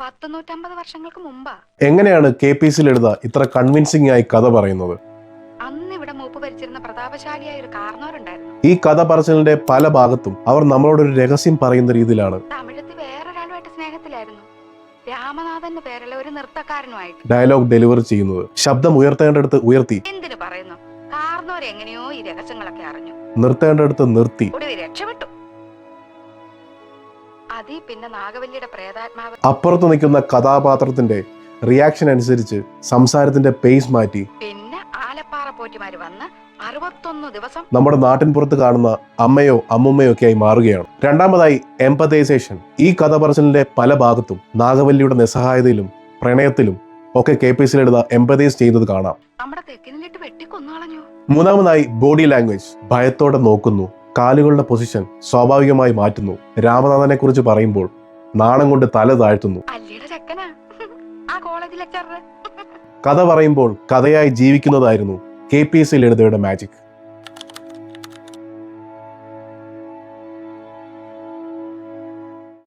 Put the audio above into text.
150 വർഷങ്ങൾക്ക് മുമ്പാ. എങ്ങനെയാണ് KPC ലളിത ഇത്ര കൺവിൻസിംഗ് ആയി കഥ പറയുന്നത്? അന്ന് ഇവിടെ മൂപ്പ് ഭരിച്ചിരുന്ന പ്രതാപശാലിയായ ഒരു കാർന്നോരുണ്ടായിരുന്നു. ഈ കഥ പറച്ചിലിന്റെ പല ഭാഗത്തും അവർ നമ്മളോടൊരു രഹസ്യം പറയുന്ന രീതിയിലാണ് തമിഴത്ത് വേറൊരാളുമായിട്ട് സ്നേഹത്തിലായിരുന്നു. രാമനാഥന്റെ പേരുള്ള ഒരു നൃത്തക്കാരനുമായിട്ട് ഡയലോഗ് ഡെലിവറി ചെയ്യുന്നത്. ശബ്ദം ഉയർത്തേണ്ടടുത്ത് ഉയർത്തി, എന്തിനു പറയുന്നു, കാർന്നോർ എങ്ങനെയോ ഈ രഹസ്യങ്ങളൊക്കെ അറിഞ്ഞു. നിർത്തേണ്ടടുത്ത് നിർത്തി. ഒടുവിൽ രക്ഷപ്പെട്ടു. അതീ പിന്നെ നാഗവല്ലിയുടെ പ്രേതാത്മാവ് അപ്പുറത്ത് നിൽക്കുന്ന കഥാപാത്രത്തിന്റെ റിയാക്ഷൻ അനുസരിച്ച് സംസാരത്തിന്റെ പേസ് മാറ്റി പിന്നെ ആലപ്പാറ പോറ്റിമാര് വന്ന് 61 ദിവസം നമ്മുടെ നാട്ടിൻ പുറത്ത് കാണുന്ന അമ്മയോ അമ്മുമ്മയോ ഒക്കെ ആയി മാറുകയാണ്. രണ്ടാമതായി എംപതൈസേഷൻ. ഈ കഥ പറച്ചിലിന്റെ പല ഭാഗത്തും നാഗവല്ലിയുടെ നിസ്സഹായതയിലും പ്രണയത്തിലും ഒക്കെ KPC ലളിത എംപതൈസ് ചെയ്യുന്നത് കാണാം. നമ്മുടെ തെക്കിനിലിട്ട് വെട്ടിക്കൊന്നാളഞ്ഞു. മൂന്നാമതായി ബോഡി ലാംഗ്വേജ്. ഭയത്തോടെ നോക്കുന്നു, കാലുകളുടെ പൊസിഷൻ സ്വാഭാവികമായി മാറ്റുന്നു. രാമനാഥനെ കുറിച്ച് പറയുമ്പോൾ നാണം കൊണ്ട് തല താഴ്ത്തുന്നു. അല്ലിയുടെ ചെക്കനാ ആ കോളേജ് ലെക്ചറർ. കഥ പറയുമ്പോൾ കഥയായി ജീവിക്കുന്നതായിരുന്നു KPC ലളിതയുടെ മാജിക്.